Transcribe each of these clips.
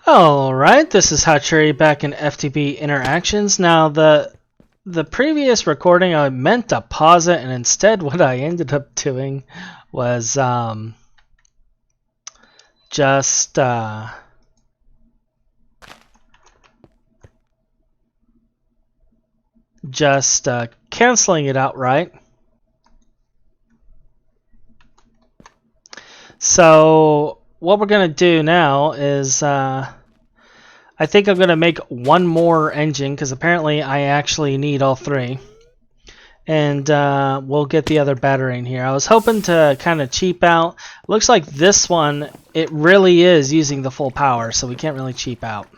Alright, this is Hatchery back in FTB Interactions. Now, the previous recording, I meant to pause it, and instead what I ended up doing was just canceling it outright. So what we're going to do now is I think I'm going to make one more engine because apparently I actually need all three. And we'll get the other battery in here. I was hoping to kind of cheap out. Looks like this one, it really is using the full power, so we can't really cheap out.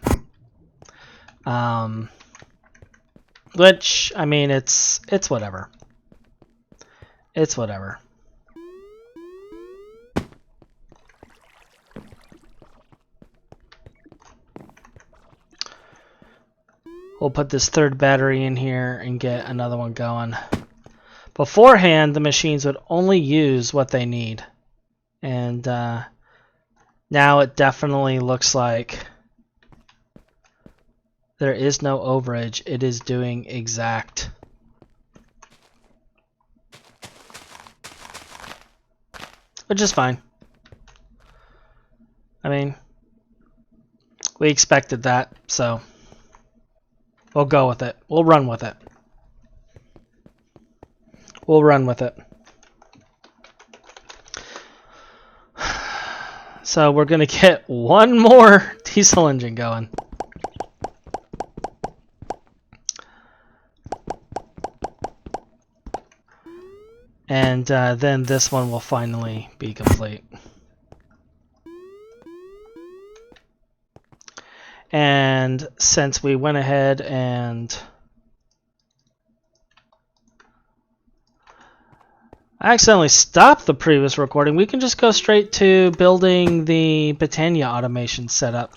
Which, I mean, it's whatever. It's whatever. We'll put this third battery in here and get another one going. Beforehand, the machines would only use what they need. And now it definitely looks like there is no overage. It is doing exact. Which is fine. I mean, we expected that, so we'll go with it. We'll run with it. We'll run with it. So we're going to get one more diesel engine going. And then this one will finally be complete. And since we went ahead and I accidentally stopped the previous recording, we can just go straight to building the Botania automation setup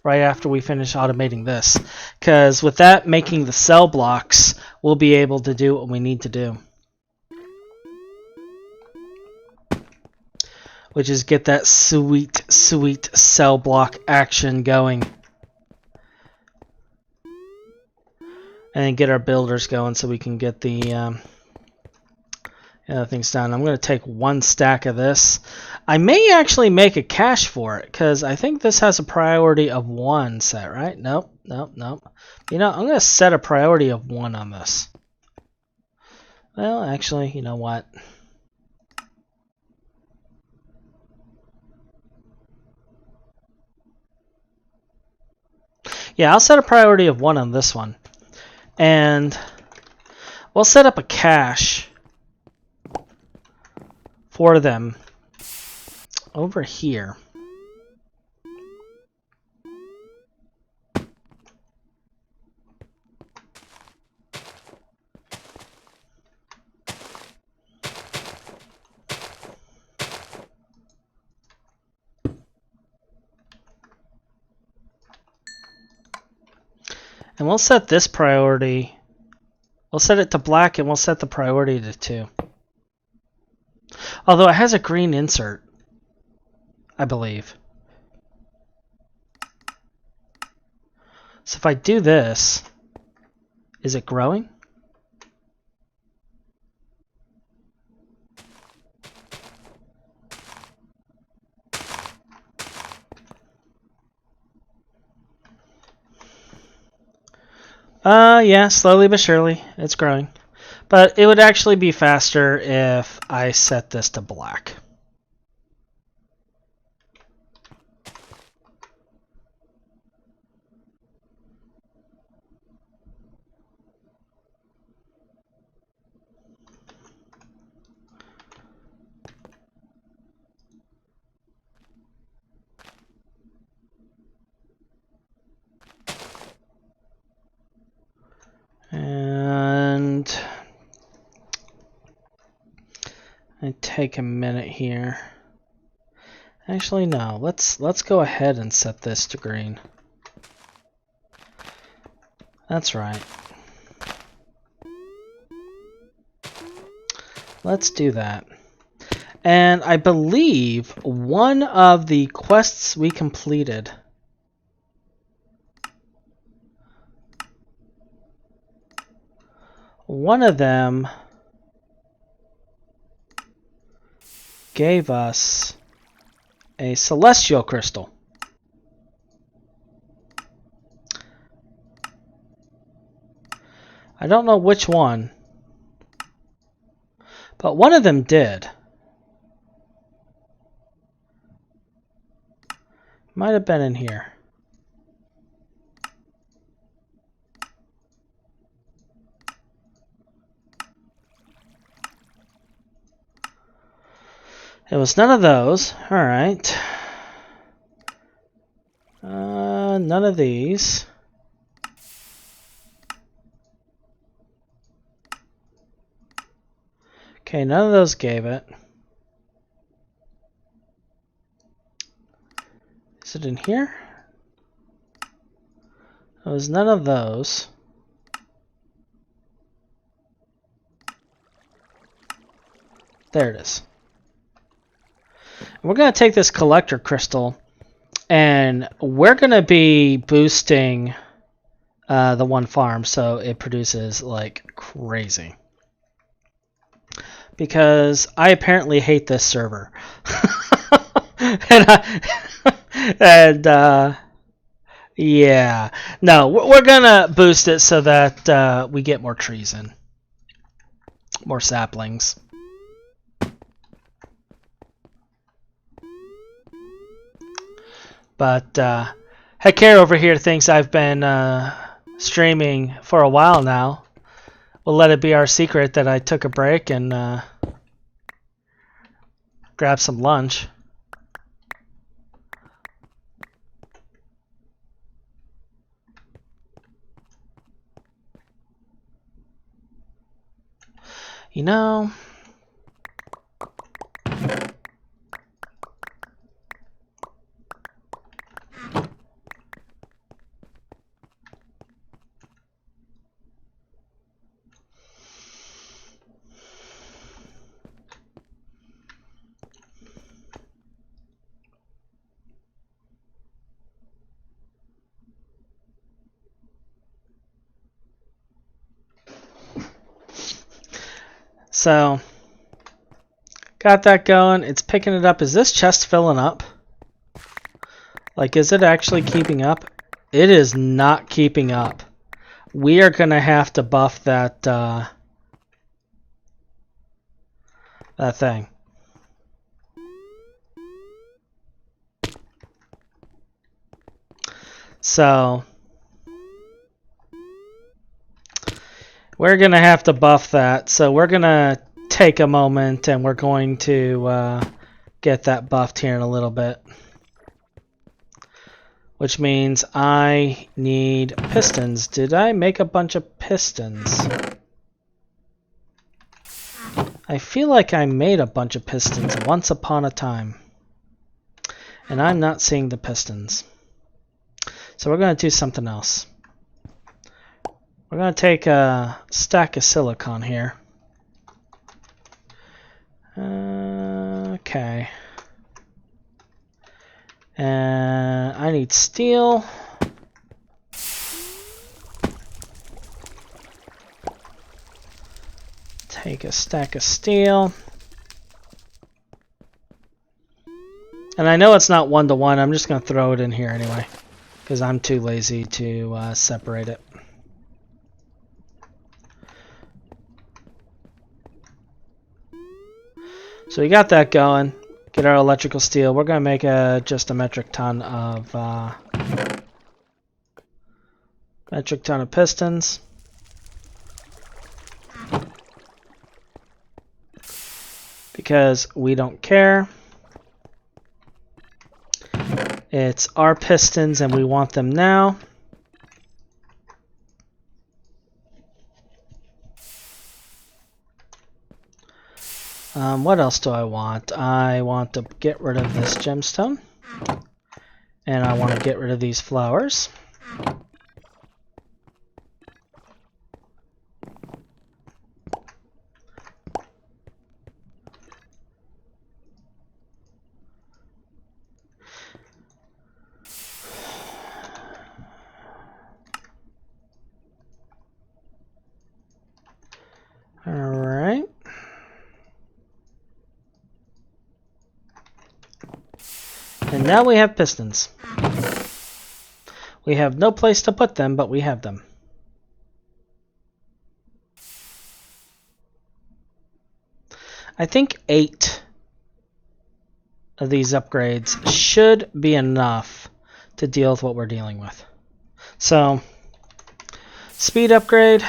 right after we finish automating this. Because with that making the cell blocks, we'll be able to do what we need to do. Which is get that sweet, sweet cell block action going. And then get our builders going so we can get the other things done. I'm going to take one stack of this. I may actually make a cache for it because I think this has a priority of 1 set, right? Nope, nope, nope. You know, I'm going to set a priority of 1 on this. Well, actually, you know what? Yeah, I'll set a priority of 1 on this one. And we'll set up a cache for them over here. And we'll set this priority. We'll set it to black and we'll set the priority to 2. Although it has a green insert, I believe. So if I do this, is it growing? Yeah, slowly but surely, it's growing. But it would actually be faster if I set this to black. And I take a minute here. Actually, no. Let's go ahead and set this to green. That's right. Let's do that. And I believe one of the quests we completed one of them gave us a celestial crystal. I don't know which one, but one of them did. Might have been in here. It was none of those. Alright. None of these. Okay, none of those gave it. Is it in here? It was none of those. There it is. We're going to take this collector crystal and we're going to be boosting the one farm so it produces like crazy. Because I apparently hate this server. Yeah. No, we're going to boost it so that we get more trees in. More saplings. But Hecare over here thinks I've been streaming for a while now. We'll let it be our secret that I took a break and grabbed some lunch. You know, so got that going. It's picking it up. Is this chest filling up? Like, is it actually keeping up? It is not keeping up. We are going to have to buff that that thing. So we're going to have to buff that. So we're going to take a moment and we're going to get that buffed here in a little bit. Which means I need pistons. Did I make a bunch of pistons? I feel like I made a bunch of pistons once upon a time. And I'm not seeing the pistons. So we're going to do something else. We're going to take a stack of silicon here. Okay. And I need steel. Take a stack of steel. And I know it's not 1-to-1. I'm just going to throw it in here anyway. Because I'm too lazy to separate it. So we got that going. Get our electrical steel. We're going to make just a metric ton of pistons. Because we don't care. It's our pistons and we want them now. What else do I want? I want to get rid of this gemstone. And I want to get rid of these flowers. now we have pistons. We have no place to put them, but we have them. I think 8 of these upgrades should be enough to deal with what we're dealing with. So, speed upgrade.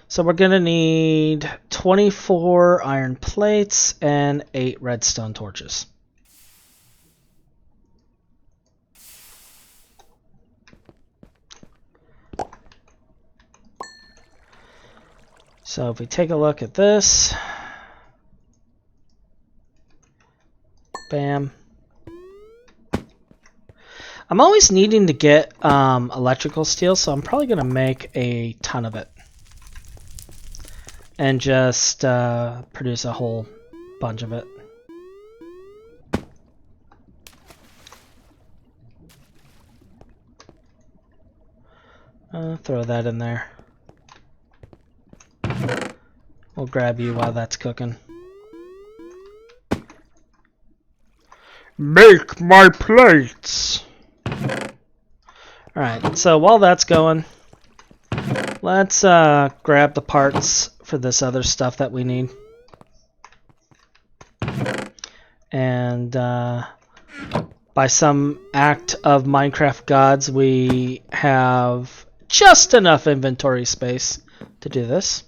So we're going to need 24 iron plates and 8 redstone torches. So if we take a look at this, bam. I'm always needing to get electrical steel, so I'm probably going to make a ton of it. And just produce a whole bunch of it. Throw that in there. We'll grab you while that's cooking. Make my plates! Alright, so while that's going, let's grab the parts for this other stuff that we need. And by some act of Minecraft gods, we have just enough inventory space to do this.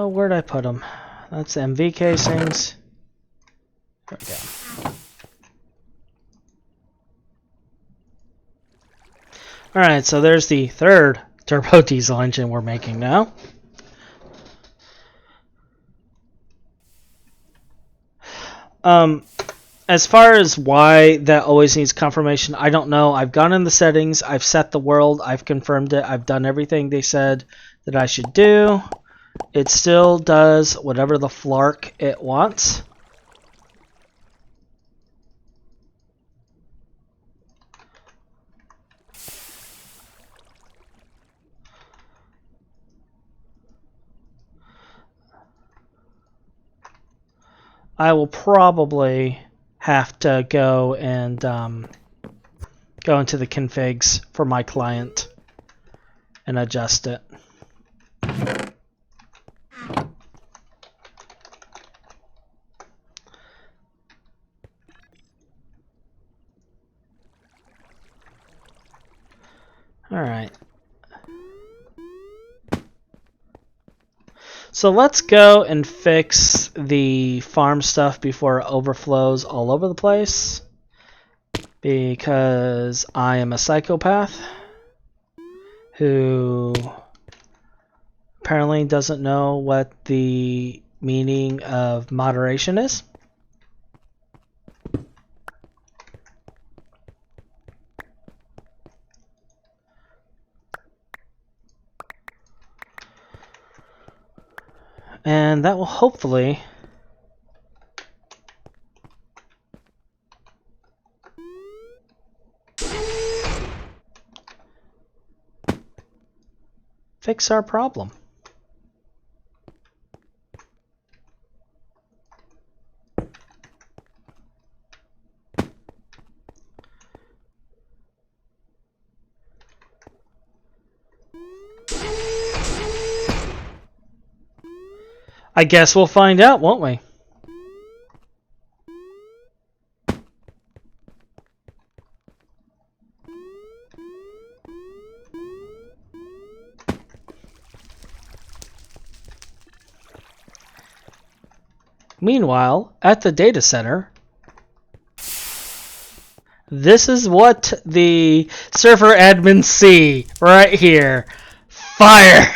Where'd I put them? That's MV casings. There we go. Alright, so there's the third turbo diesel engine we're making now. As far as why that always needs confirmation, I don't know. I've gone in the settings, I've set the world, I've confirmed it, I've done everything they said that I should do. It still does whatever the flark it wants. I will probably have to go and go into the configs for my client and adjust it. Alright. So let's go and fix the farm stuff before it overflows all over the place. Because I am a psychopath who apparently doesn't know what the meaning of moderation is. And that will hopefully fix our problem. I guess we'll find out, won't we? Meanwhile, at the data center, this is what the server admins see right here. Fire!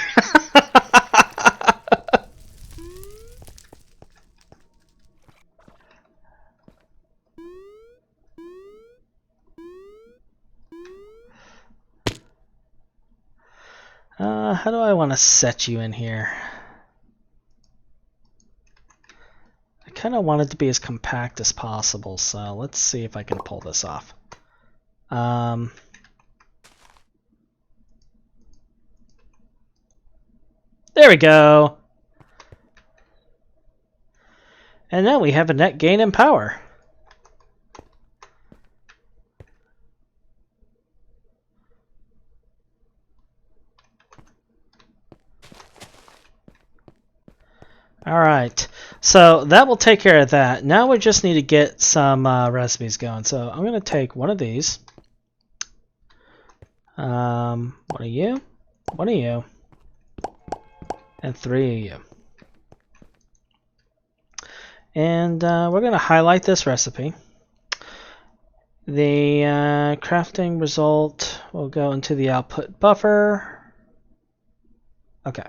How do I want to set you in here? I kind of want it to be as compact as possible, so let's see if I can pull this off. There we go. And now we have a net gain in power. All right, so that will take care of that. Now we just need to get some recipes going. So I'm going to take one of these. One of you, and 3 of you. And we're going to highlight this recipe. The crafting result will go into the output buffer. Okay.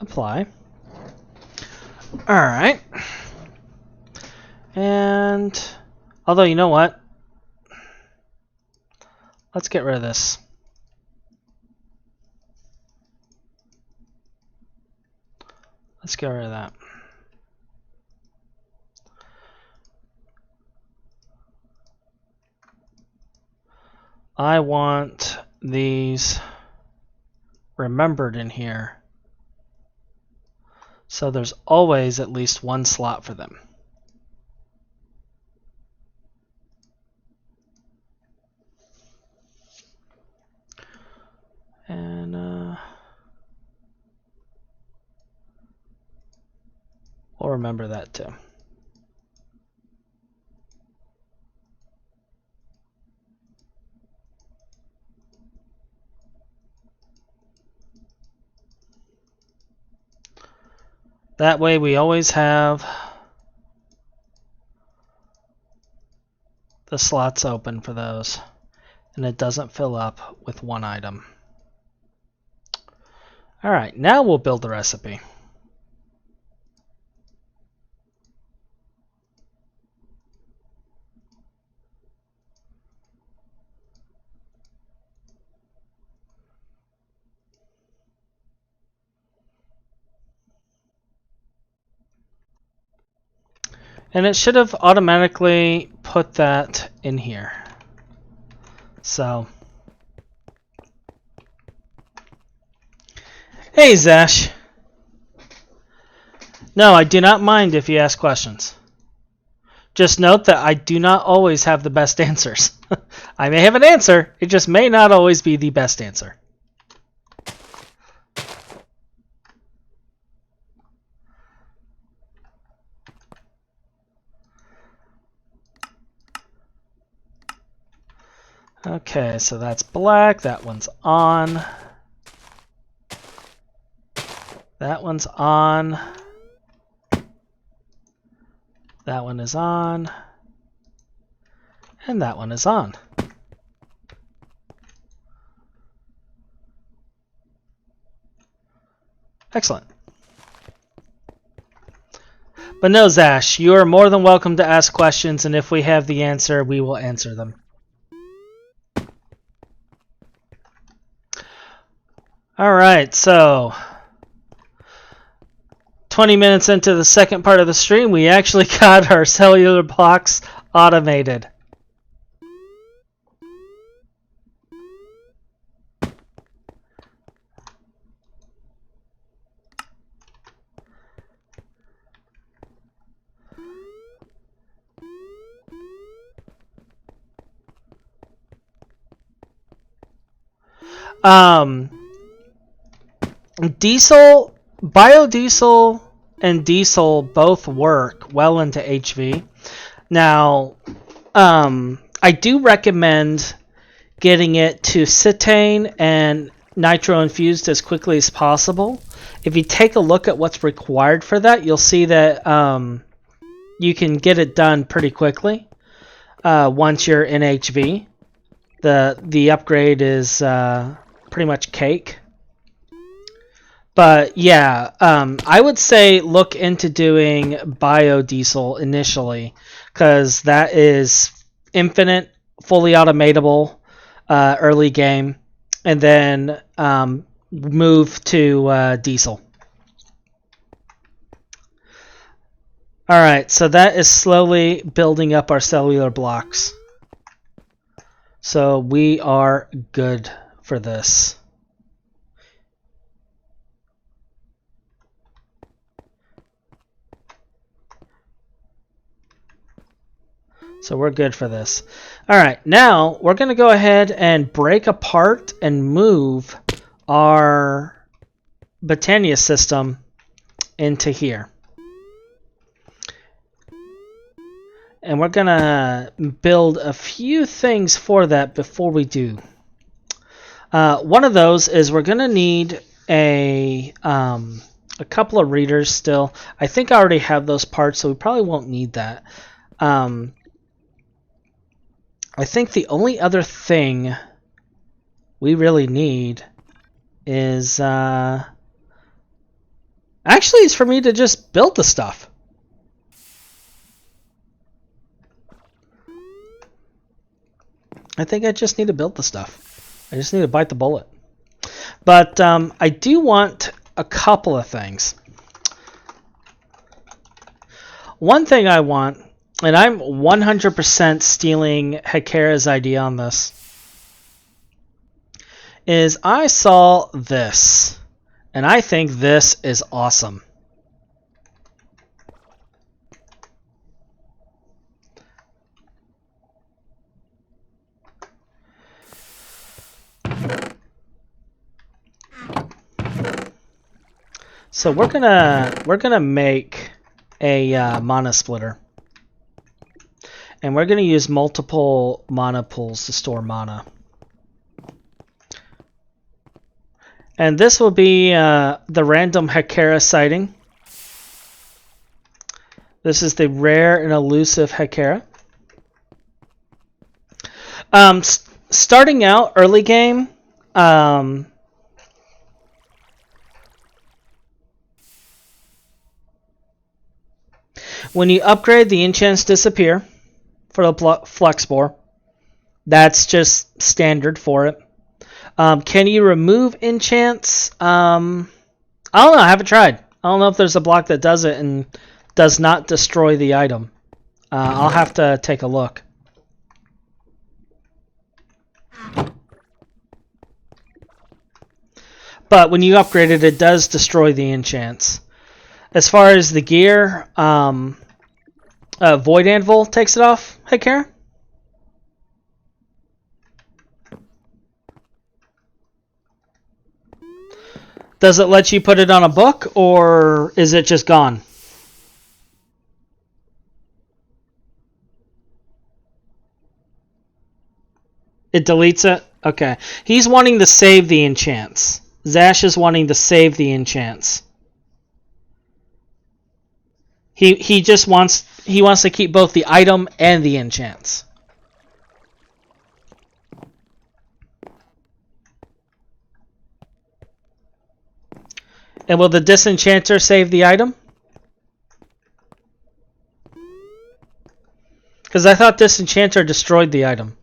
Apply. All right. And although, you know what? Let's get rid of this. Let's get rid of that. I want these remembered in here. So there's always at least one slot for them. And we'll remember that too. That way we always have the slots open for those, and it doesn't fill up with one item. All right, now we'll build the recipe. And it should have automatically put that in here. So, hey Zash. No, I do not mind if you ask questions. Just note that I do not always have the best answers. I may have an answer, it just may not always be the best answer. Okay, so that's black, that one's on. That one's on. That one is on. And that one is on. Excellent. But no, Zash, you are more than welcome to ask questions, and if we have the answer, we will answer them. Alright, so 20 minutes into the second part of the stream, we actually got our cellular blocks automated. Diesel, biodiesel, and diesel both work well into HV. Now, I do recommend getting it to cetane and nitro infused as quickly as possible. If you take a look at what's required for that, you'll see that you can get it done pretty quickly once you're in HV. The upgrade is pretty much cake. But yeah, I would say look into doing biodiesel initially, because that is infinite, fully automatable early game, and then move to diesel. Alright, so that is slowly building up our cellular blocks. So we are good for this. So we're good for this. Alright, now we're going to go ahead and break apart and move our Botania system into here. And we're going to build a few things for that before we do. One of those is we're going to need a couple of readers still. I think I already have those parts, so we probably won't need that. I think the only other thing we really need is actually it's for me to just build the stuff. I think I just need to build the stuff. I just need to bite the bullet. But I do want a couple of things. One thing I want, and I'm 100% stealing Hekera's idea on this, is I saw this, and I think this is awesome. So we're gonna make a mana splitter, and we're gonna use multiple mana pools to store mana. And this will be the random Hekera sighting. This is the rare and elusive Hekera. Starting out early game, when you upgrade, the enchants disappear for the Flux Spore. That's just standard for it. Can you remove enchants? I don't know. I haven't tried. I don't know if there's a block that does it and does not destroy the item. I'll have to take a look. But when you upgrade it, it does destroy the enchants. As far as the gear, Void Anvil takes it off. Hey, Kara? Does it let you put it on a book, or is it just gone? It deletes it? Okay. He's wanting to save the enchants. Zash is wanting to save the enchants. He just wants to keep both the item and the enchants. And will the disenchanter save the item? Because I thought disenchanter destroyed the item.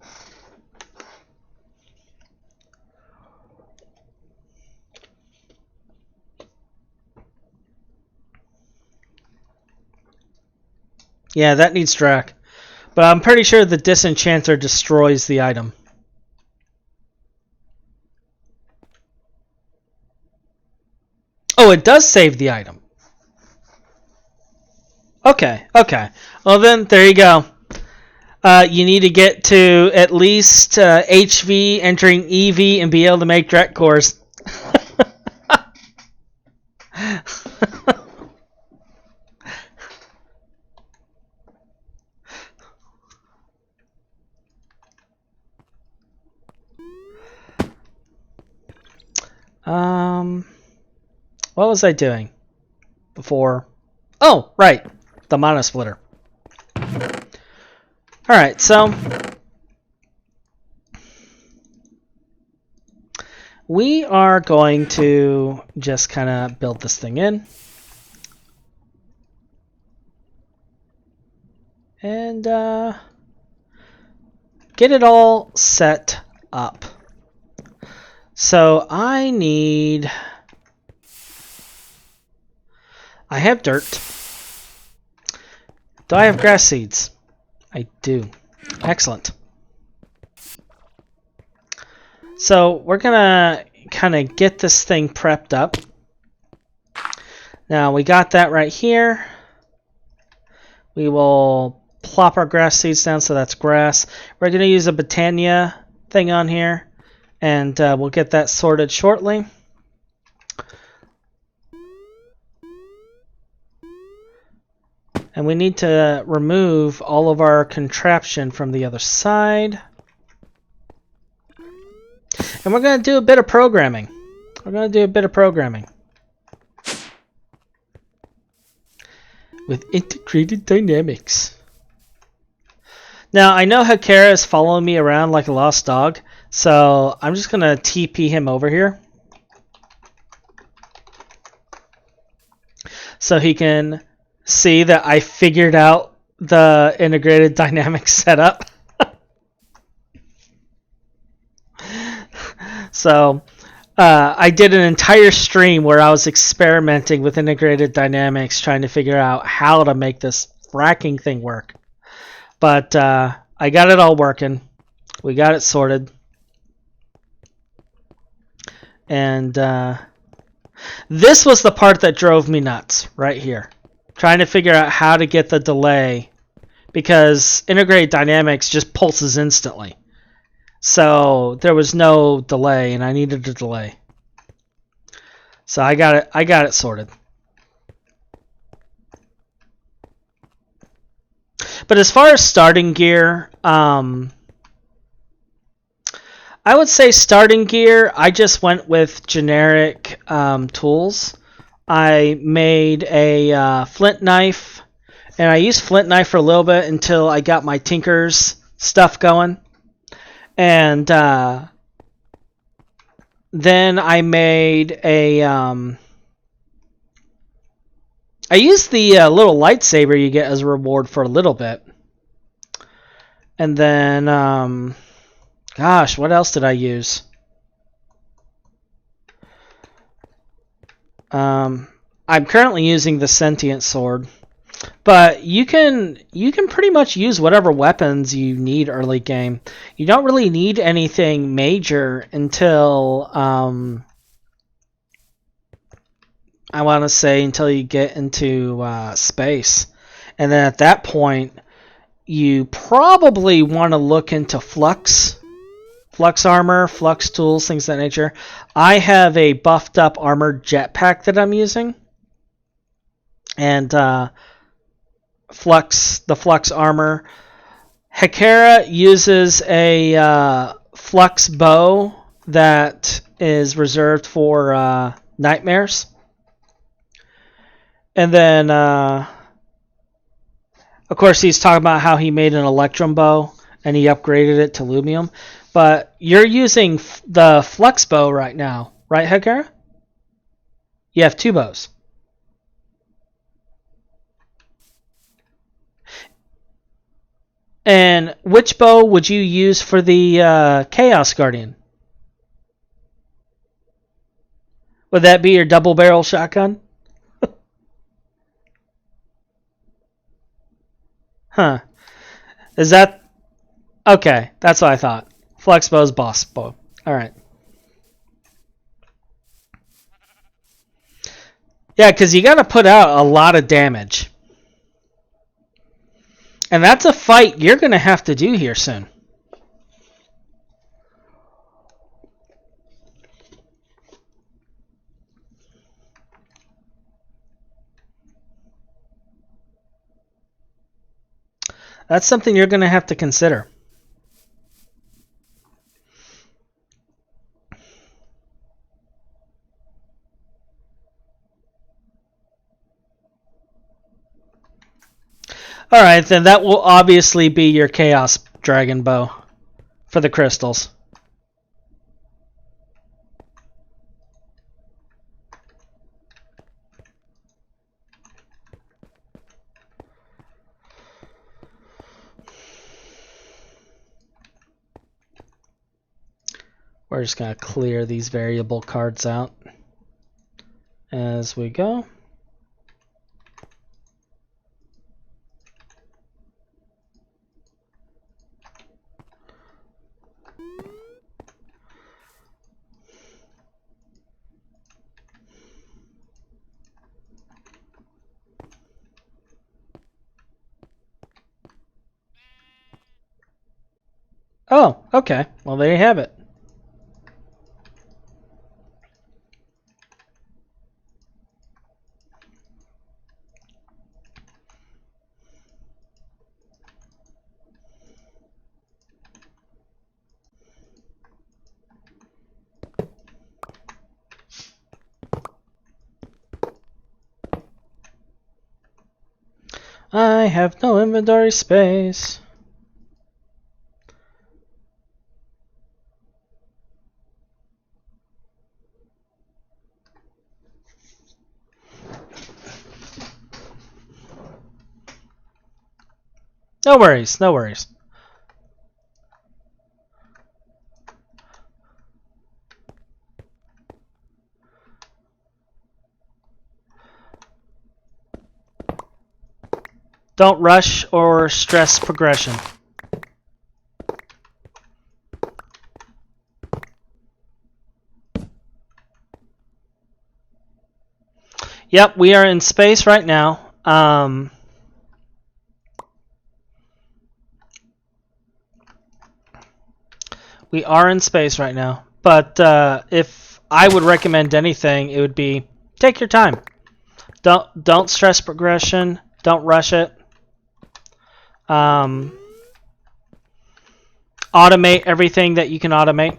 Yeah, that needs Drac. But I'm pretty sure the disenchanter destroys the item. Oh, it does save the item. Okay, okay. Well then, there you go. You need to get to at least HV entering EV and be able to make direct cores. What was I doing before? Oh, right, the mono splitter. All right, so we are going to just kind of build this thing in. And get it all set up. So I have dirt. Do I have grass seeds? I do. Excellent. So we're gonna kind of get this thing prepped up. Now we got that right here. We will plop our grass seeds down, so that's grass. We're gonna use a Botania thing on here, and we'll get that sorted shortly. And we need to remove all of our contraption from the other side. And we're going to do a bit of programming. With integrated dynamics. Now, I know Hakera is following me around like a lost dog, so I'm just going to TP him over here. So he can see that I figured out the integrated dynamics setup. So I did an entire stream where I was experimenting with integrated dynamics, trying to figure out how to make this fracking thing work. But I got it all working. We got it sorted. And this was the part that drove me nuts right here. Trying to figure out how to get the delay, because integrated dynamics just pulses instantly. So there was no delay, and I needed a delay. So I got it sorted. But as far as starting gear, I would say starting gear, I just went with generic tools. I made a flint knife, and I used flint knife for a little bit until I got my Tinker's stuff going. And then I made a... I used the little lightsaber you get as a reward for a little bit. And then... gosh, what else did I use? I'm currently using the sentient sword, but you can pretty much use whatever weapons you need early game. You don't really need anything major until I want to say until you get into space, and then at that point you probably want to look into flux armor, flux tools, things of that nature. I have a buffed up armored jetpack that I'm using. And the flux armor. Hakera uses a flux bow that is reserved for nightmares. And then, of course, he's talking about how he made an electrum bow and he upgraded it to lumium. But you're using the flux bow right now, right, Hakera? You have two bows. And which bow would you use for the Chaos Guardian? Would that be your double barrel shotgun? Huh. Is that... Okay, that's what I thought. Flex bow's boss bow. Alright. Yeah, because you got to put out a lot of damage. And that's a fight you're going to have to do here soon. That's something you're going to have to consider. Alright, then that will obviously be your Chaos Dragon Bow for the crystals. We're just going to clear these variable cards out as we go. Oh, okay. Well, there you have it. I have no inventory space. No worries, no worries. Don't rush or stress progression. Yep, we are in space right now. We are in space right now. But if I would recommend anything, it would be take your time. Don't stress progression. Don't rush it. Automate everything that you can automate.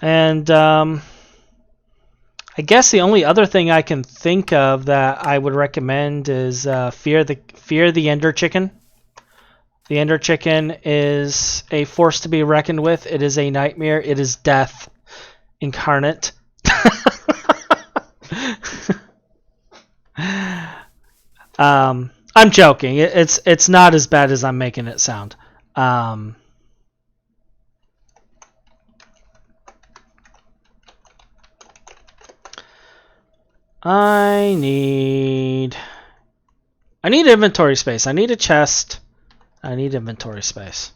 And I guess the only other thing I can think of that I would recommend is fear the Ender Chicken. The Ender Chicken is a force to be reckoned with. It is a nightmare. It is death incarnate. I'm joking. It's not as bad as I'm making it sound. I need inventory space. I need a chest. I need inventory space.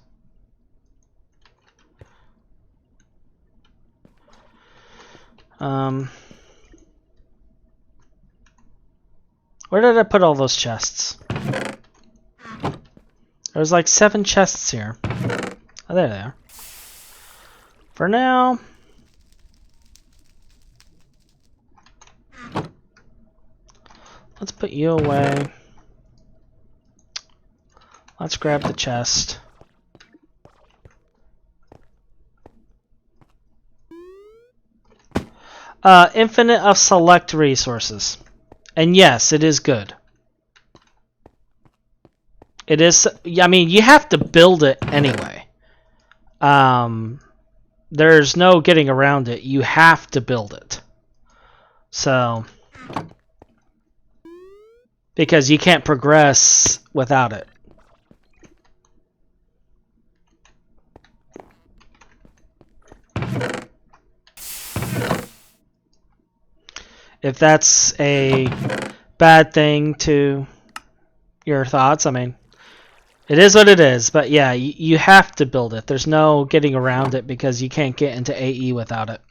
Where did I put all those chests? There's like 7 chests here. Oh, there they are. For now, let's put you away. Let's grab the chest. Infinite of select resources. And yes, it is good. It is, I mean, you have to build it anyway. There's no getting around it. You have to build it. So, because you can't progress without it. If that's a bad thing to your thoughts, I mean, It is what it is, but yeah, you have to build it. There's no getting around it because you can't get into AE without it.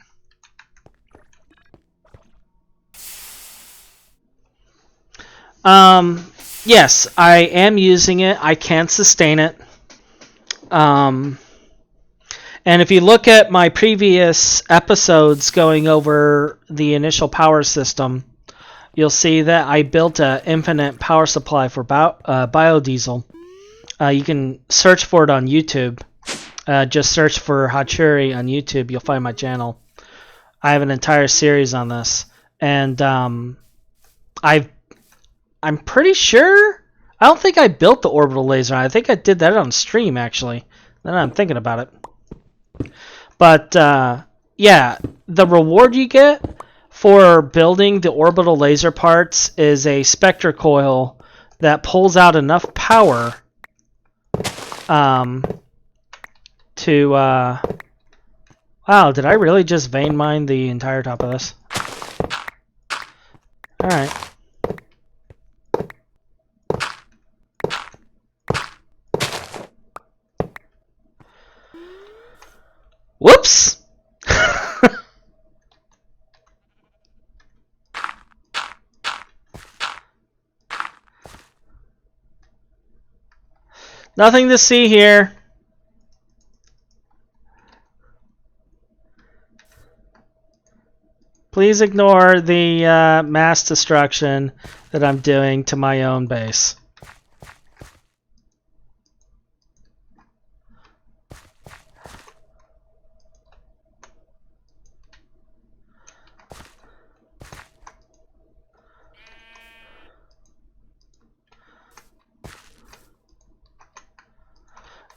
Yes, I am using it. I can sustain it. And if you look at my previous episodes going over the initial power system, you'll see that I built an infinite power supply for biodiesel. You can search for it on YouTube. Just search for Hatsuri on YouTube. You'll find my channel. I have an entire series on this. And I'm pretty sure... I don't think I built the orbital laser. I think I did that on stream, actually. Now that I'm thinking about it. But, yeah, the reward you get for building the orbital laser parts is a spectre coil that pulls out enough power to... Wow, did I really just vein mine the entire top of this? Alright. Whoops! Nothing to see here. Please ignore the mass destruction that I'm doing to my own base.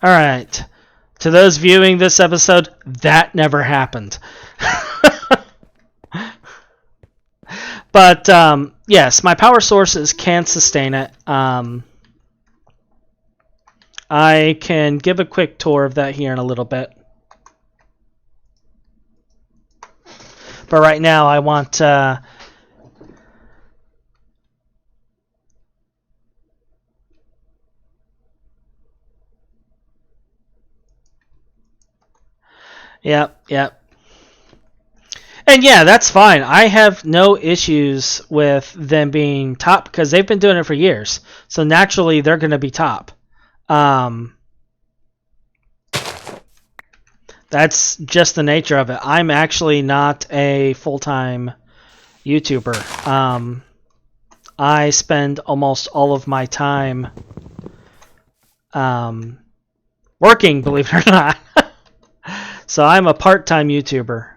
Alright. To those viewing this episode, that never happened. But, yes, my power sources can sustain it. I can give a quick tour of that here in a little bit. But right now I want... Yep. And yeah, that's fine. I have no issues with them being top because they've been doing it for years. So naturally, they're going to be top. That's just the nature of it. I'm actually not a full-time YouTuber. I spend almost all of my time working, believe it or not. So I'm a part-time YouTuber.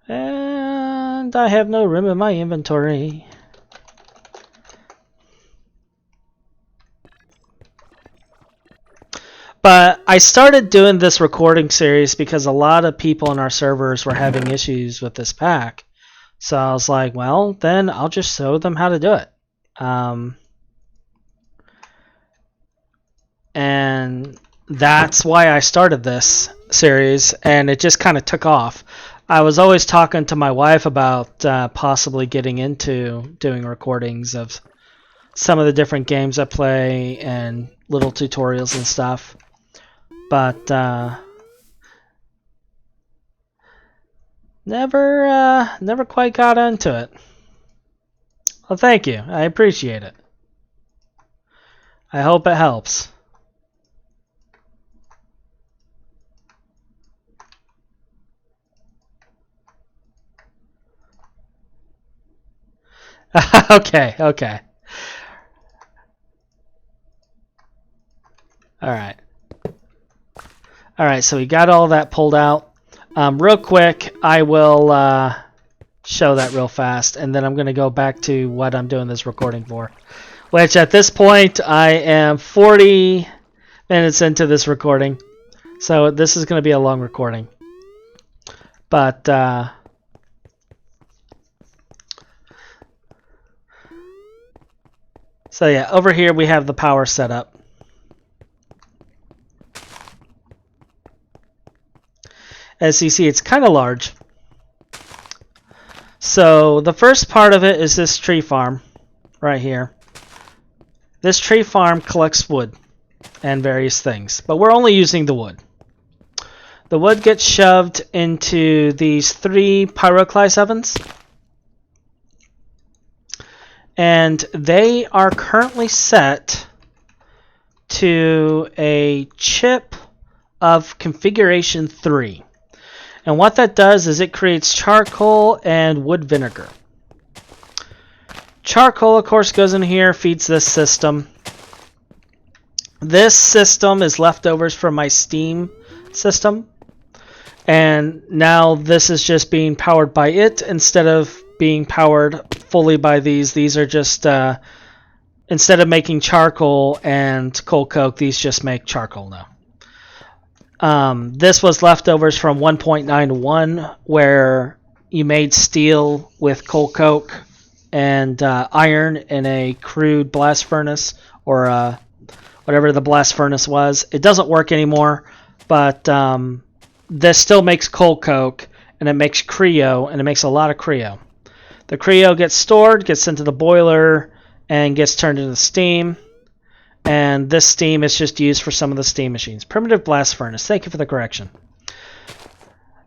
And I have no room in my inventory. But I started doing this recording series because a lot of people in our servers were having issues with this pack. So I was like, well, then I'll just show them how to do it. And that's why I started this series, and it just kind of took off. I was always talking to my wife about possibly getting into doing recordings of some of the different games I play and little tutorials and stuff. But never quite got into it. Well, thank you. I appreciate it. I hope it helps. Okay. Alright, so we got all that pulled out. Real quick, I will show that real fast, and then I'm going to go back to what I'm doing this recording for. Which, at this point, I am 40 minutes into this recording. So this is going to be a long recording. But, So yeah, over here we have the power set up. As you see, it's kind of large. So the first part of it is this tree farm right here. This tree farm collects wood and various things, but we're only using the wood. The wood gets shoved into these 3 pyroclase ovens, and they are currently set to a chip of configuration 3. And what that does is it creates charcoal and wood vinegar. Charcoal, of course, goes in here, feeds this system. This system is leftovers from my steam system. And now this is just being powered by it instead of being powered fully by these. These are just, instead of making charcoal and coal coke, these just make charcoal now. This was leftovers from 1.91, where you made steel with coal coke and iron in a crude blast furnace, or whatever the blast furnace was. It doesn't work anymore, but this still makes coal coke, and it makes Creo, and it makes a lot of Creo. The Creo gets stored, gets into the boiler, and gets turned into steam. And this steam is just used for some of the steam machines. Primitive blast furnace. Thank you for the correction.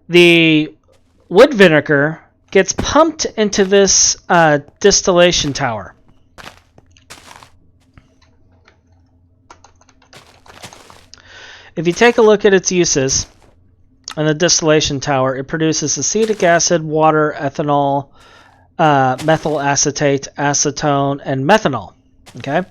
The wood vinegar gets pumped into this distillation tower. If you take a look at its uses in the distillation tower, it produces acetic acid, water, ethanol, methyl acetate, acetone, and methanol. Okay.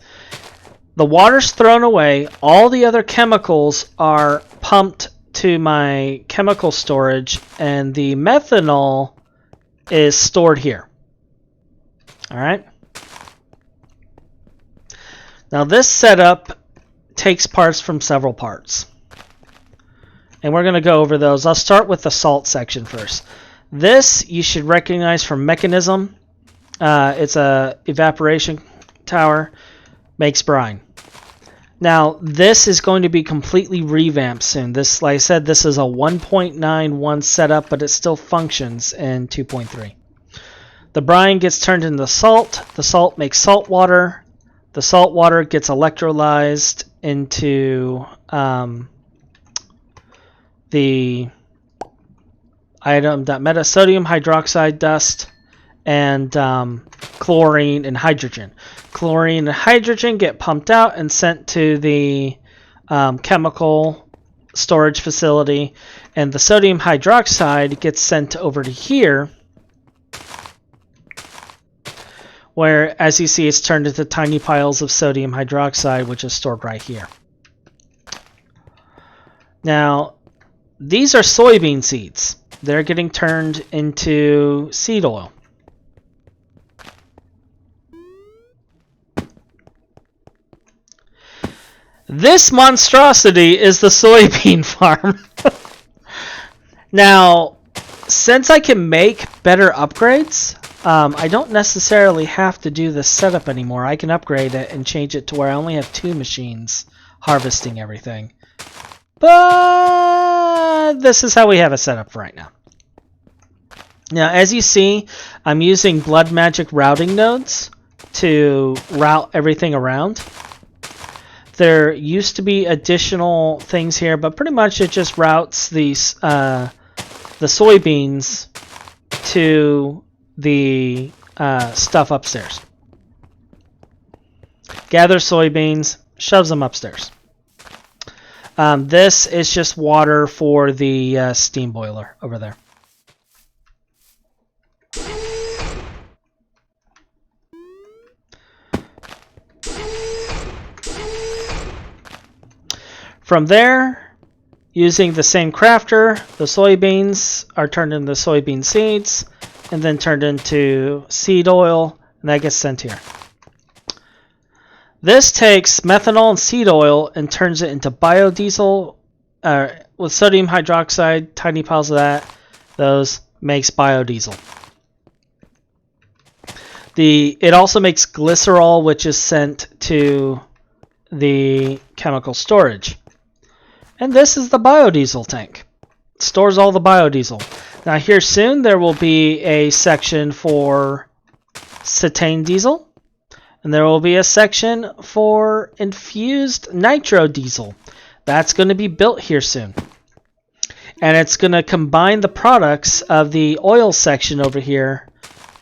The water's thrown away. All the other chemicals are pumped to my chemical storage, and the methanol is stored here. All right. Now this setup takes parts from several parts, and we're going to go over those. I'll start with the salt section first. This you should recognize from mechanism. It's a evaporation tower, makes brine. Now, this is going to be completely revamped soon. This, like I said, this is a 1.91 setup, but it still functions in 2.3. The brine gets turned into salt. The salt makes salt water. The salt water gets electrolyzed into the item sodium hydroxide dust and chlorine and hydrogen. Chlorine and hydrogen get pumped out and sent to the chemical storage facility, and the sodium hydroxide gets sent over to here, where, as you see, it's turned into tiny piles of sodium hydroxide, which is stored right here. Now, these are soybean seeds. They're getting turned into seed oil. This monstrosity is the soybean farm. Now, since I can make better upgrades, I don't necessarily have to do this setup anymore. I can upgrade it and change it to where I only have 2 machines harvesting everything. But this is how we have it set up for right now. Now, as you see, I'm using blood magic routing nodes to route everything around. There used to be additional things here, but pretty much it just routes these the soybeans to the stuff upstairs. Gathers soybeans, shoves them upstairs. This is just water for the steam boiler over there. From there, using the same crafter, the soybeans are turned into soybean seeds and then turned into seed oil, and that gets sent here. This takes methanol and seed oil and turns it into biodiesel with sodium hydroxide, tiny piles of that. Those makes biodiesel. It also makes glycerol, which is sent to the chemical storage. And this is the biodiesel tank. Stores all the biodiesel. Now here soon there will be a section for cetane diesel. And there will be a section for infused nitro diesel. That's going to be built here soon. And it's going to combine the products of the oil section over here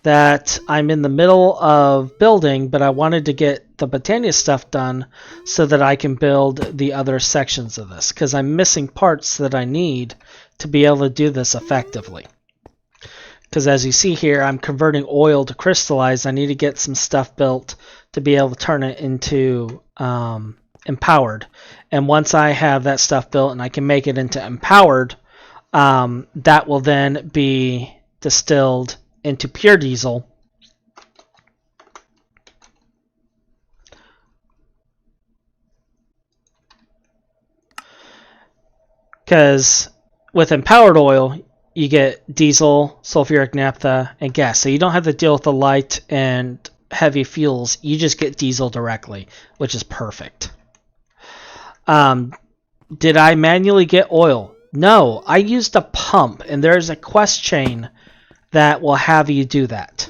that I'm in the middle of building, but I wanted to get the Botania stuff done so that I can build the other sections of this, because I'm missing parts that I need to be able to do this effectively. Because as you see here, I'm converting oil to crystallize. I need to get some stuff built to be able to turn it into empowered. And once I have that stuff built and I can make it into empowered, that will then be distilled into pure diesel. Because with empowered oil, you get diesel, sulfuric naphtha, and gas. So you don't have to deal with the light and heavy fuels. You just get diesel directly, which is perfect. Did I manually get oil? No, I used a pump, and there's a quest chain that will have you do that.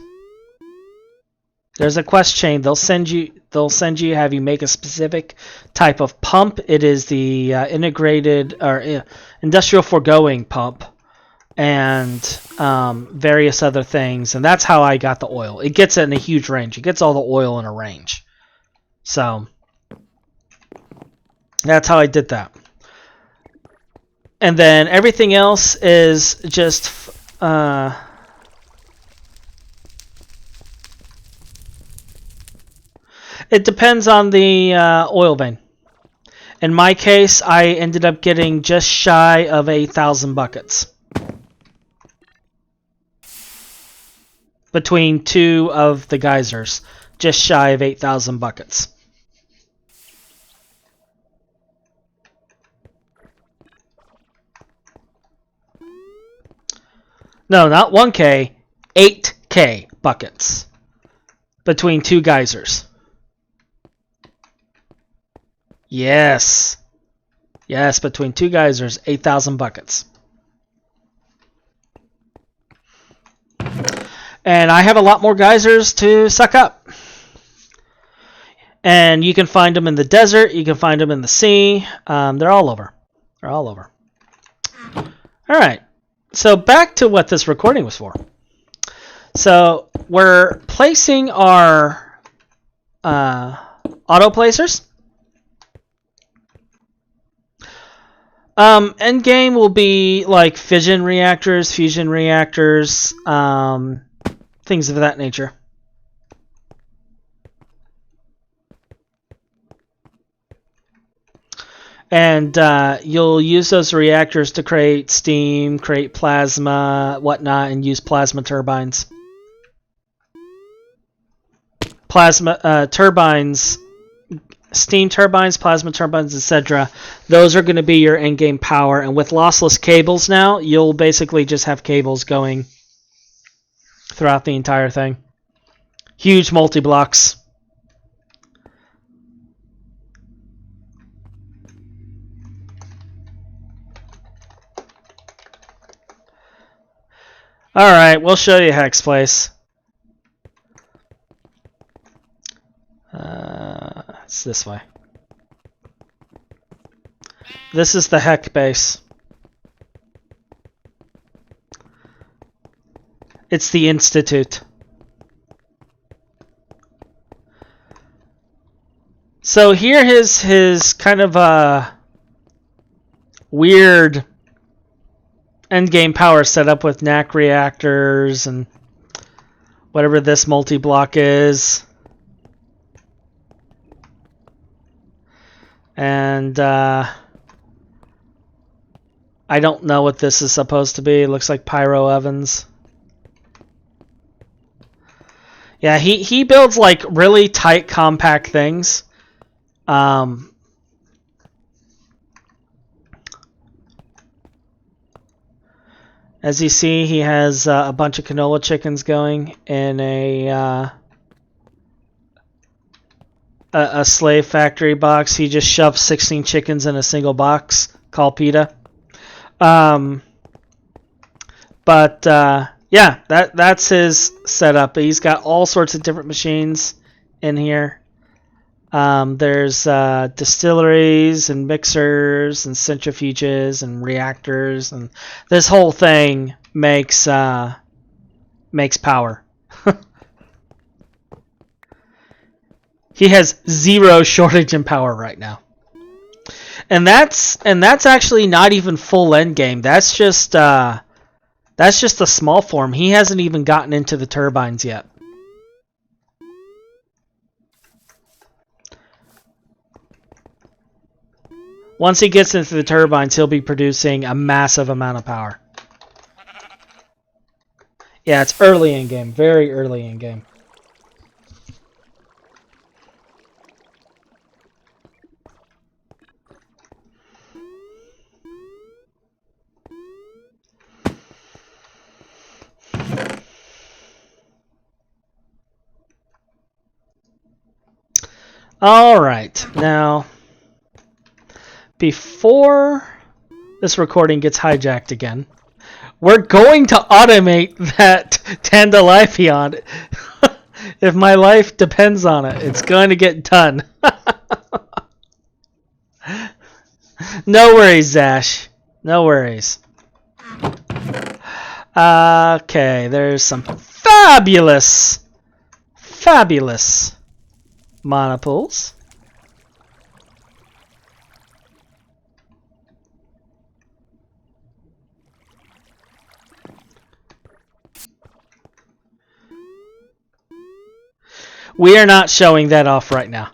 There's a quest chain. They'll send you, have you make a specific type of pump. It is the integrated or industrial foregoing pump, and various other things. And that's how I got the oil. It gets it in a huge range. It gets all the oil in a range. So that's how I did that. And then everything else is just it depends on the oil vein. In my case, I ended up getting just shy of 8,000 buckets between two of the geysers. Just shy of 8,000 buckets. No, not 1K, 8K buckets between two geysers. Yes. Yes, between two geysers, 8,000 buckets. And I have a lot more geysers to suck up. And you can find them in the desert. You can find them in the sea. They're all over. They're all over. All right. So back to what this recording was for. So we're placing our auto placers. End game will be like fission reactors, fusion reactors, things of that nature. And you'll use those reactors to create steam, create plasma, whatnot, and use plasma turbines. Plasma turbines, steam turbines, plasma turbines, etc. Those are going to be your end-game power. And with lossless cables now, you'll basically just have cables going throughout the entire thing. Huge multi-blocks. Alright, we'll show you Hex Place. It's this way. This is the Hex base. It's the Institute. So here is his kind of weird endgame power setup with NAC reactors and whatever this multi-block is. And I don't know what this is supposed to be. It looks like pyro ovens. Yeah, he builds like really tight, compact things. As you see, he has a bunch of canola chickens going in a a slave factory box. He just shoved 16 chickens in a single box called PETA. Yeah, that's his setup. He's got all sorts of different machines in here. There's distilleries and mixers and centrifuges and reactors, and this whole thing makes power. He has zero shortage in power right now, and that's actually not even full end game. That's just a small form. He hasn't even gotten into the turbines yet. Once he gets into the turbines, he'll be producing a massive amount of power. Yeah, it's early in game, very early in game. All right, now, before this recording gets hijacked again, we're going to automate that dandelifeon. If my life depends on it, it's going to get done. No worries, Zash. No worries. Okay, there's some fabulous monopools. We are not showing that off right now.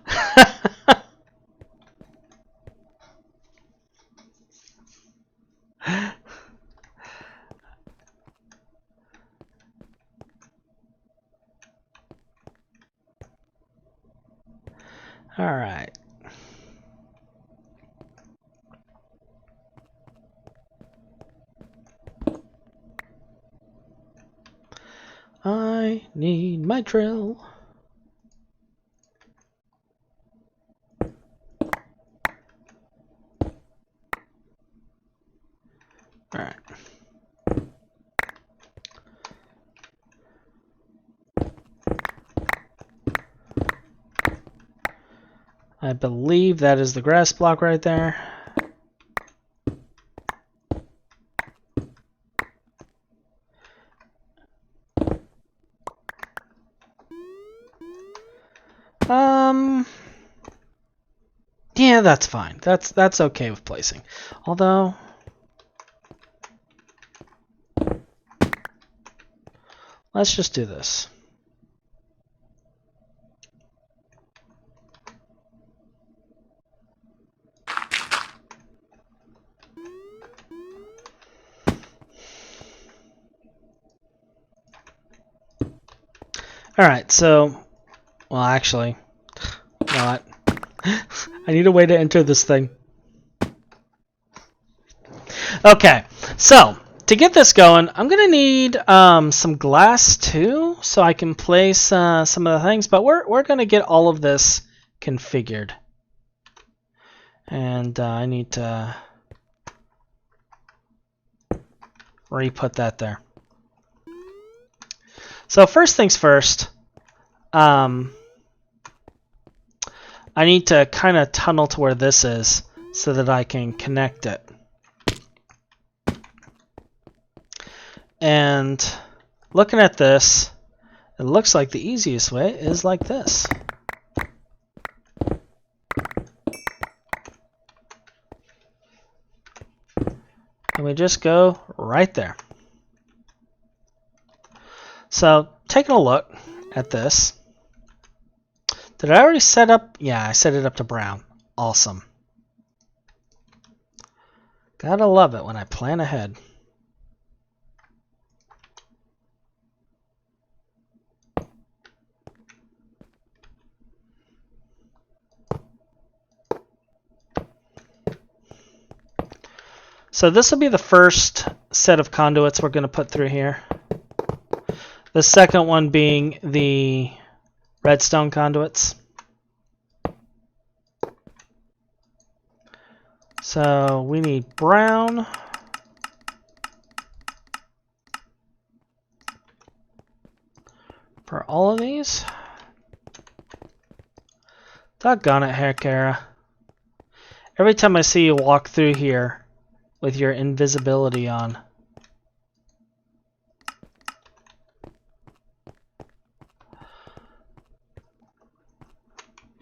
All right. I need my drill. All right. I believe that is the grass block right there. Yeah, that's fine. That's okay with placing. Although, let's just do this. All right, so, well, actually, you know what? I need a way to enter this thing. Okay, so to get this going, I'm gonna need some glass too, so I can place some of the things. But we're gonna get all of this configured, and I need to re-put that there. So first things first, I need to kind of tunnel to where this is so that I can connect it. And looking at this, it looks like the easiest way is like this. And we just go right there. So taking a look at this. Did I already set up? Yeah, I set it up to brown. Awesome. Gotta love it when I plan ahead. So this will be the first set of conduits we're going to put through here. The second one being the redstone conduits. So we need brown. For all of these. Doggone it, Hackera. Every time I see you walk through here with your invisibility on.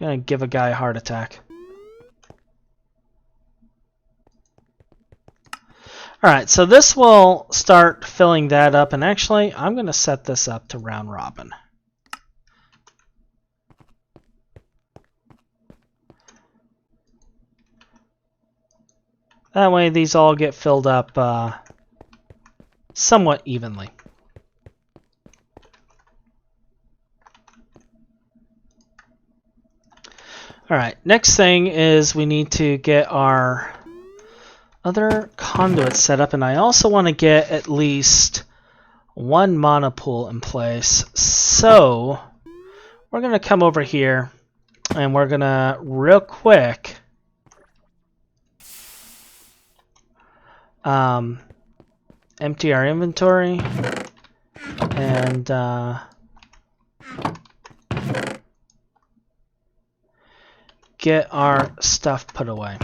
I'm gonna give a guy a heart attack. Alright, so this will start filling that up, and actually I'm gonna set this up to round robin. That way these all get filled up somewhat evenly. Alright, next thing is we need to get our other conduits set up, and I also want to get at least one mana pool in place. So we're going to come over here and we're going to real quick empty our inventory and get our stuff put away.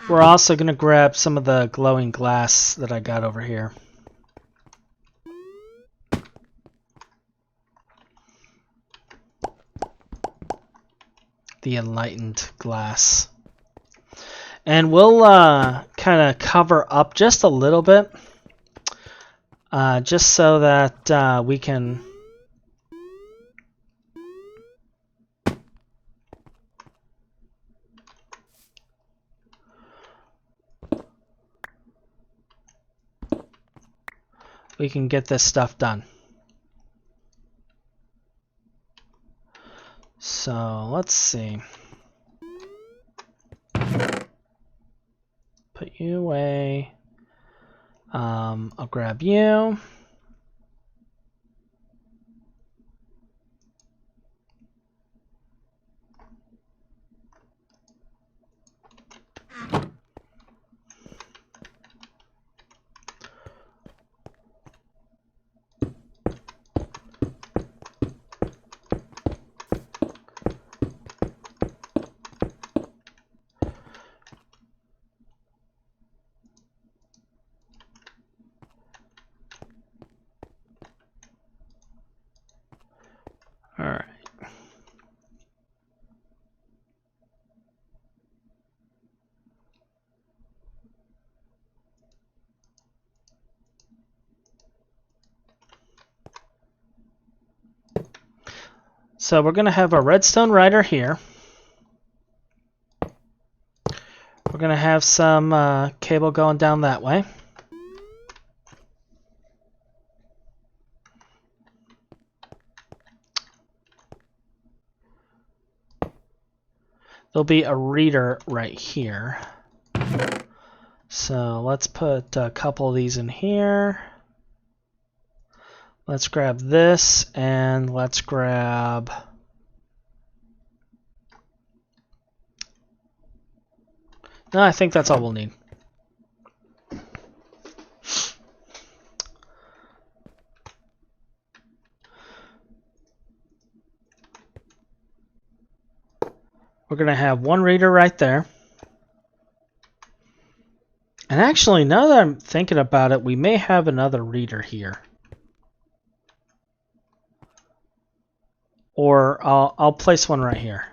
We're also going to grab some of the glowing glass that I got over here. The enlightened glass. And we'll kind of cover up just a little bit, just so that we can get this stuff done. So let's see. Put you away. I'll grab you. All right. So we're going to have a redstone rider here. We're going to have some cable going down that way. There'll be a reader right here. So let's put a couple of these in here. Let's grab this and let's grab no, I think that's all we'll need. We're going to have one reader right there. And actually, now that I'm thinking about it, we may have another reader here. Or I'll place one right here.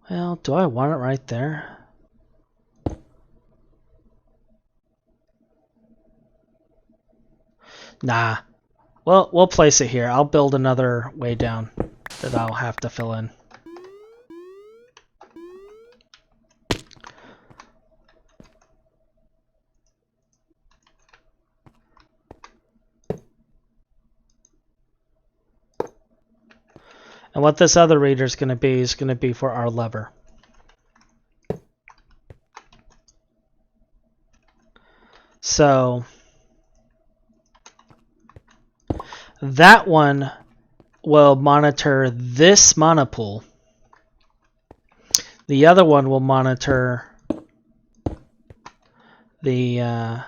Well, do I want it right there? Nah. Well, we'll place it here. I'll build another way down that I'll have to fill in. And what this other reader is going to be for our lever. So that one will monitor this monopool. The other one will monitor the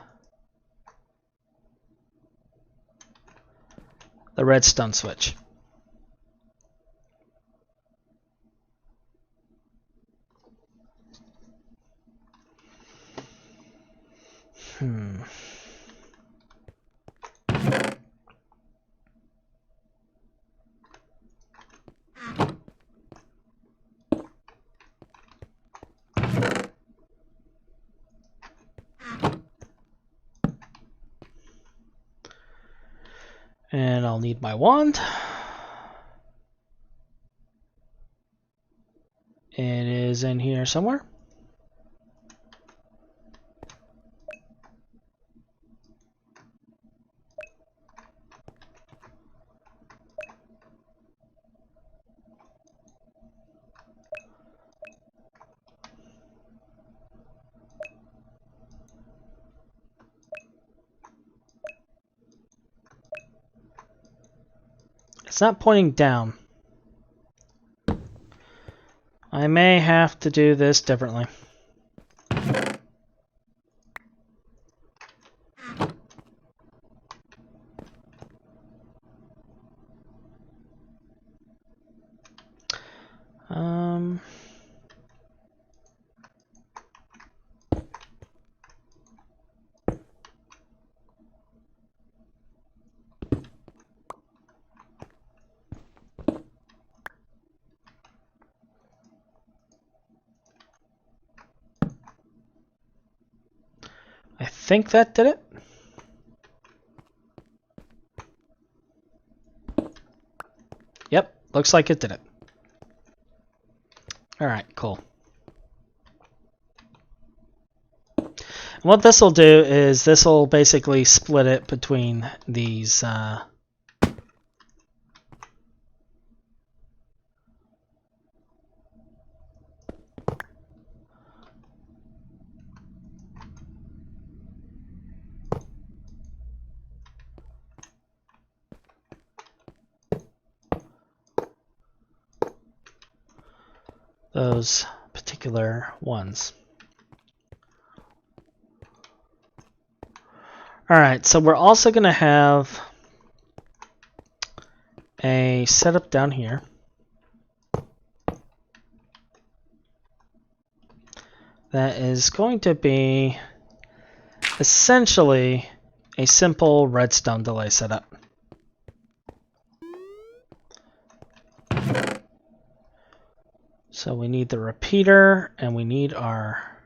redstone switch. And I'll need my wand. It is in here somewhere. It's not pointing down. I may have to do this differently. I think that did it. Yep, looks like it did it. All right, cool. And what this will do is this will basically split it between these those particular ones. All right, so we're also going to have a setup down here. That is going to be essentially a simple redstone delay setup. So we need the repeater and we need our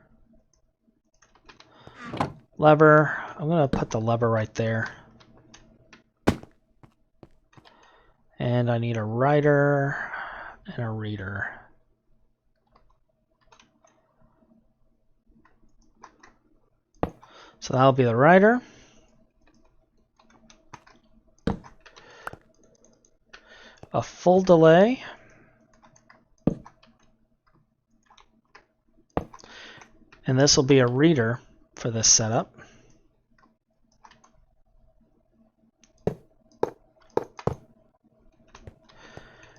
lever. I'm going to put the lever right there. And I need a writer and a reader. So that'll be the writer. A full delay. And this will be a reader for this setup.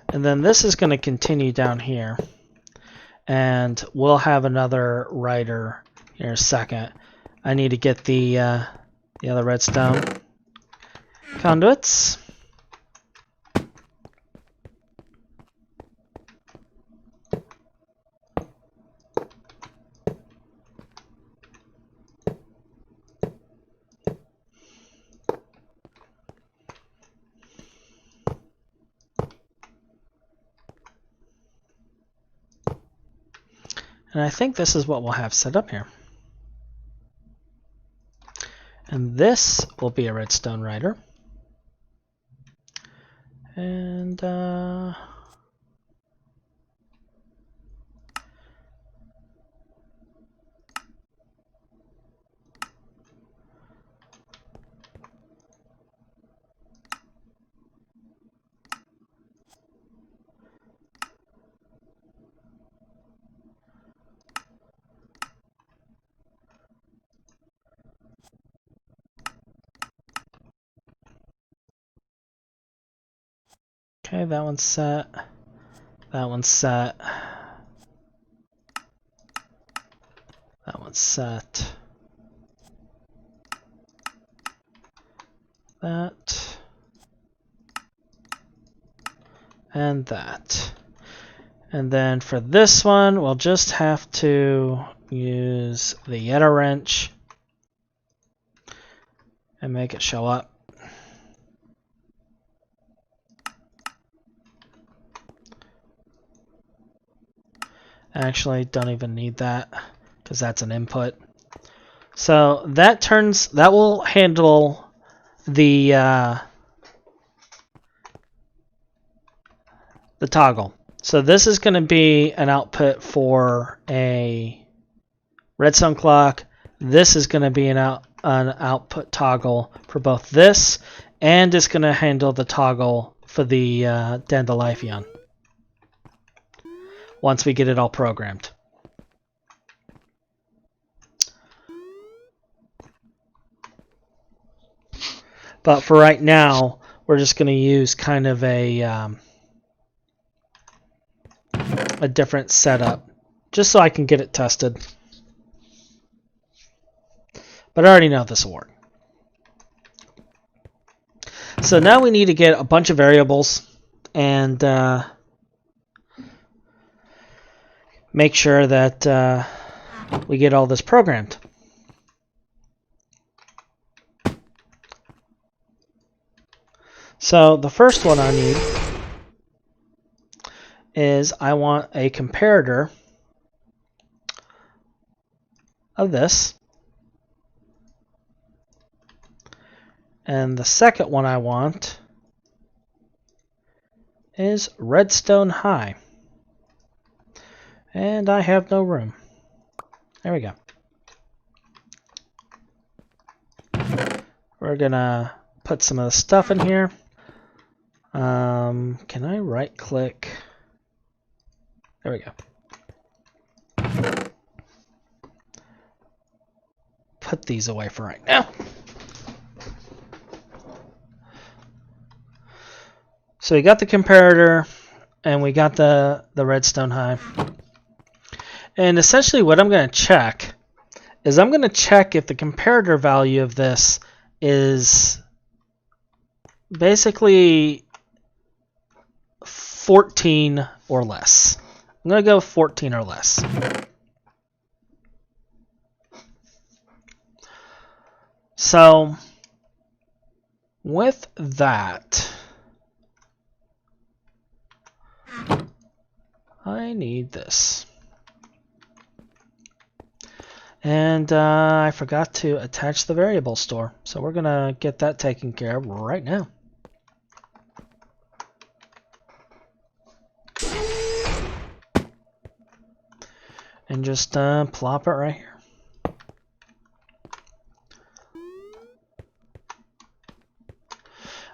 And then this is going to continue down here. And we'll have another writer here in a second. I need to get the other redstone conduits. And I think this is what we'll have set up here. And this will be a redstone writer. And Okay, that one's set. That one's set. That one's set. That. And that. And then for this one, we'll just have to use the Yeta wrench and make it show up. Actually, don't even need that because that's an input. So that will handle the toggle. So this is going to be an output for a redstone clock. This is going to be an output toggle for both this, and it's going to handle the toggle for the dandelifeon once we get it all programmed. But for right now, we're just going to use kind of a different setup, just so I can get it tested. But I already know this will work. So now we need to get a bunch of variables and make sure that we get all this programmed. So the first one I need is I want a comparator of this. And the second one I want is redstone high. And I have no room. There we go. We're gonna put some of the stuff in here. Can I right click? There we go. Put these away for right now. So we got the comparator and we got the redstone high. And essentially what I'm going to check is I'm going to check if the comparator value of this is basically 14 or less. I'm going to go 14 or less. So with that, I need this. And I forgot to attach the variable store. So we're going to get that taken care of right now. And just plop it right here.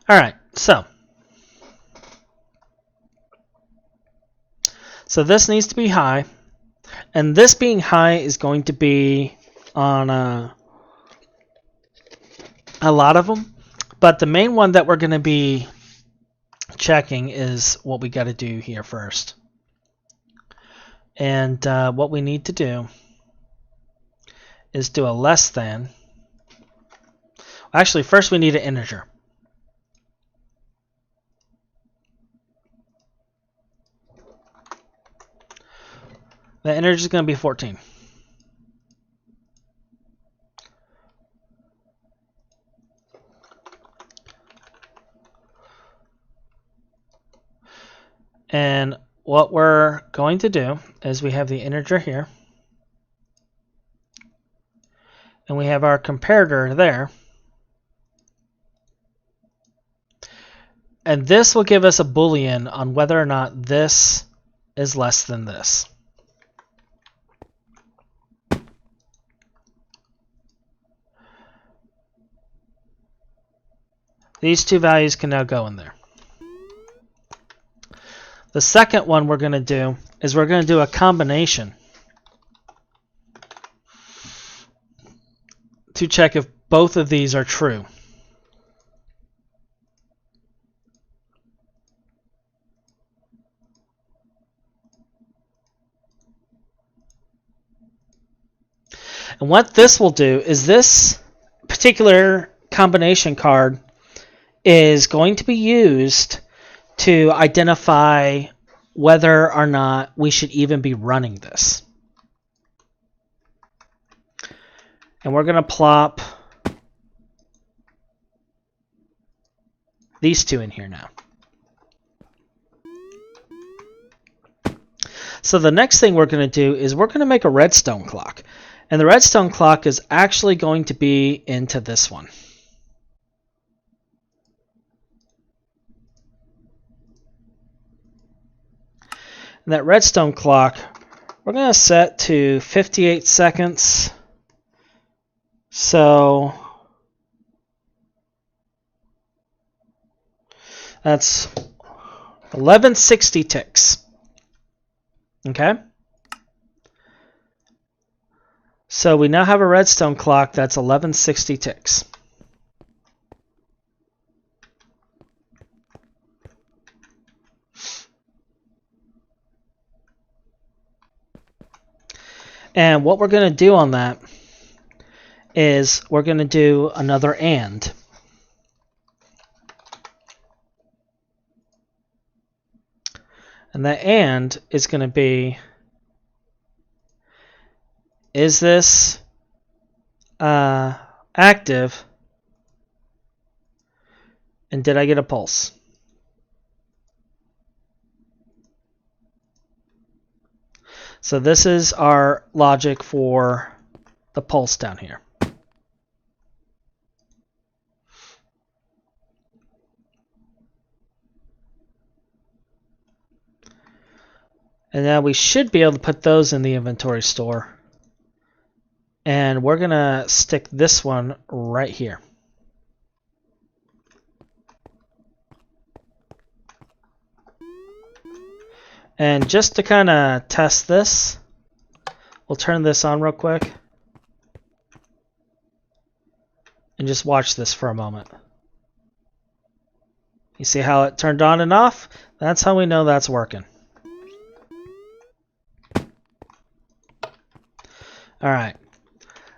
Alright, so this needs to be high. And this being high is going to be on a lot of them. But the main one that we're going to be checking is what we got to do here first. And what we need to do is do a less than. Actually, first we need an integer. The integer is going to be 14. And what we're going to do is we have the integer here. And we have our comparator there. And this will give us a Boolean on whether or not this is less than this. These two values can now go in there. The second one we're going to do is we're going to do a combination to check if both of these are true. And what this will do is this particular combination card is going to be used to identify whether or not we should even be running this. And we're going to plop these two in here now. So the next thing we're going to do is we're going to make a redstone clock. And the redstone clock is actually going to be into this one. And that redstone clock, we're going to set to 58 seconds. So that's 1160 ticks. Okay? So we now have a redstone clock that's 1160 ticks. And what we're going to do on that is we're going to do another AND. And that AND is going to be, is this active? And did I get a pulse? So this is our logic for the pulse down here. And now we should be able to put those in the inventory store. And we're going to stick this one right here. And just to kind of test this, we'll turn this on real quick. And just watch this for a moment. You see how it turned on and off? That's how we know that's working. Alright.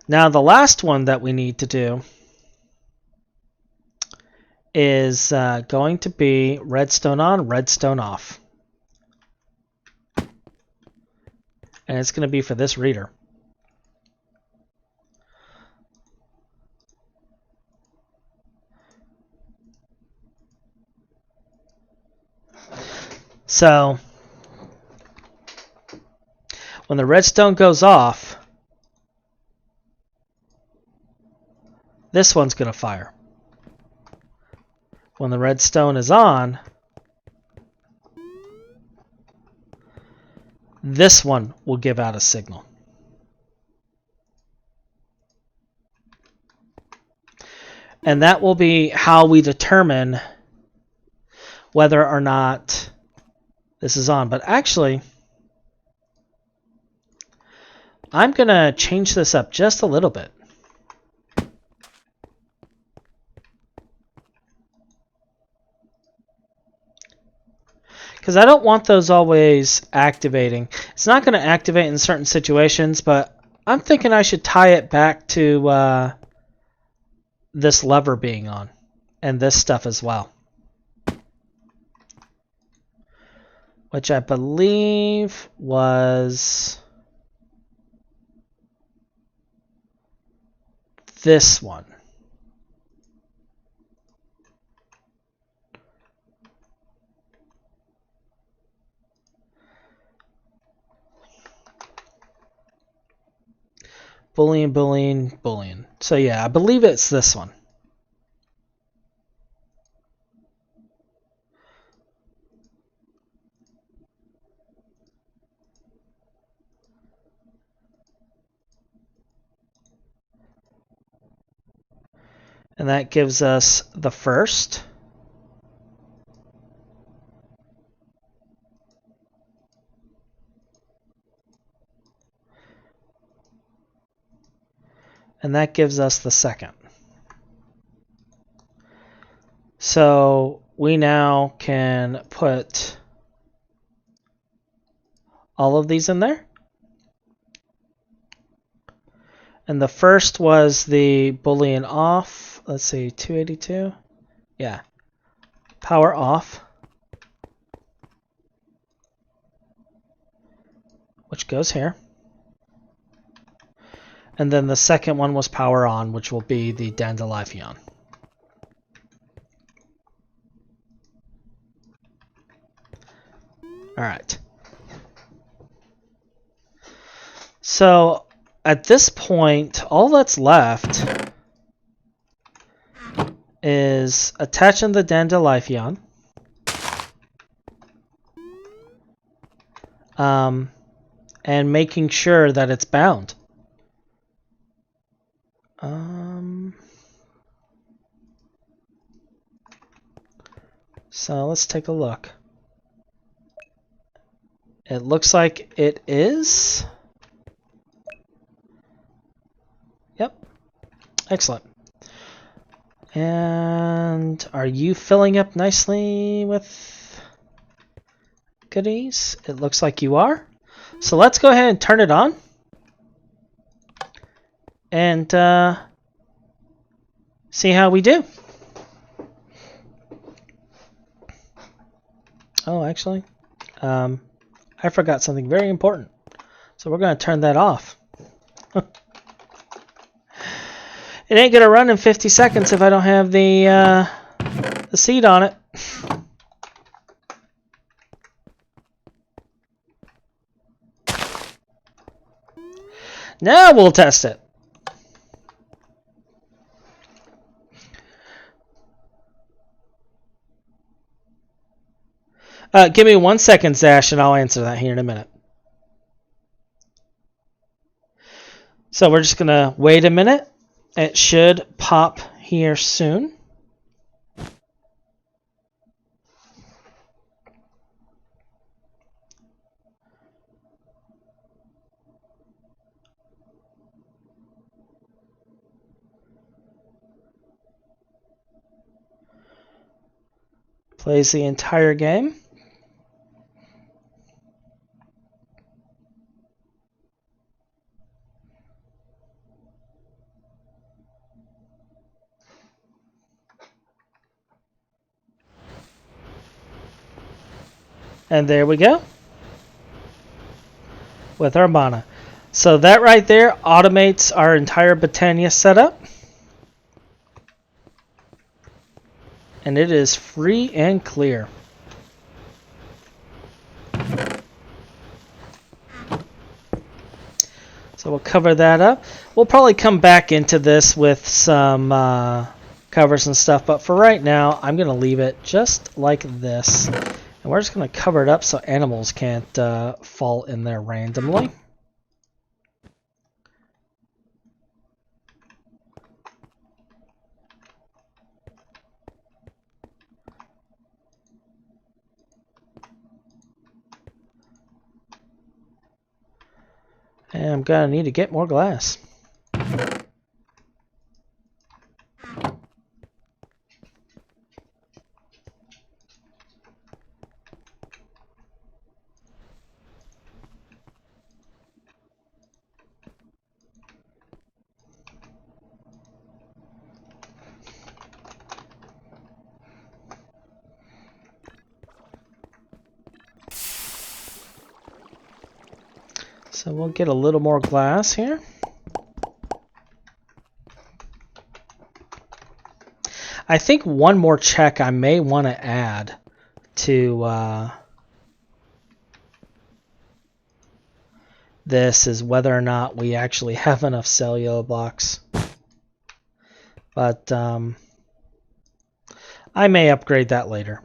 Now the last one that we need to do is going to be redstone on, redstone off. And it's going to be for this reader. So when the redstone goes off, this one's going to fire. When the redstone is on, this one will give out a signal. And that will be how we determine whether or not this is on. But actually, I'm going to change this up just a little bit. Because I don't want those always activating. It's not going to activate in certain situations, but I'm thinking I should tie it back to this lever being on. And this stuff as well. Which I believe was this one. Boolean, Boolean, Boolean. So yeah, I believe it's this one. And that gives us the first. And that gives us the second. So we now can put all of these in there. And the first was the Boolean off. Let's see, 282. Yeah. Power off. Which goes here. And then the second one was power on, which will be the dandelifeon. Alright. So at this point, all that's left is attaching the dandelifeon. And making sure that it's bound. So let's take a look. It looks like it is. Yep. Excellent. And are you filling up nicely with goodies? It looks like you are. So let's go ahead and turn it on. And see how we do. Oh, actually, I forgot something very important. So we're going to turn that off. It ain't going to run in 50 seconds if I don't have the seed on it. Now we'll test it. Give me 1 second, Zash, and I'll answer that here in a minute. So we're just going to wait a minute. It should pop here soon. Plays the entire game. And there we go with our mana. So that right there automates our entire Botania setup. And it is free and clear. So we'll cover that up. We'll probably come back into this with some covers and stuff, but for right now, I'm going to leave it just like this. And we're just going to cover it up so animals can't fall in there randomly. And I'm going to need to get more glass. So we'll get a little more glass here. I think one more check I may want to add to this is whether or not we actually have enough cellular blocks. But I may upgrade that later.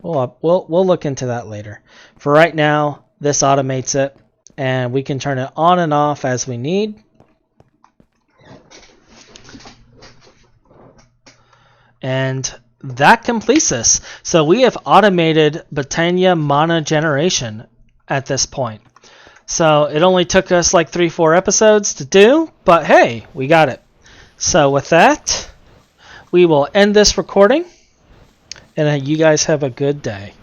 We'll look into that later. For right now, this automates it. And we can turn it on and off as we need. And that completes this. So we have automated Botania mana generation at this point. So it only took us like 3-4 episodes to do, but hey, we got it. So with that, we will end this recording, and you guys have a good day.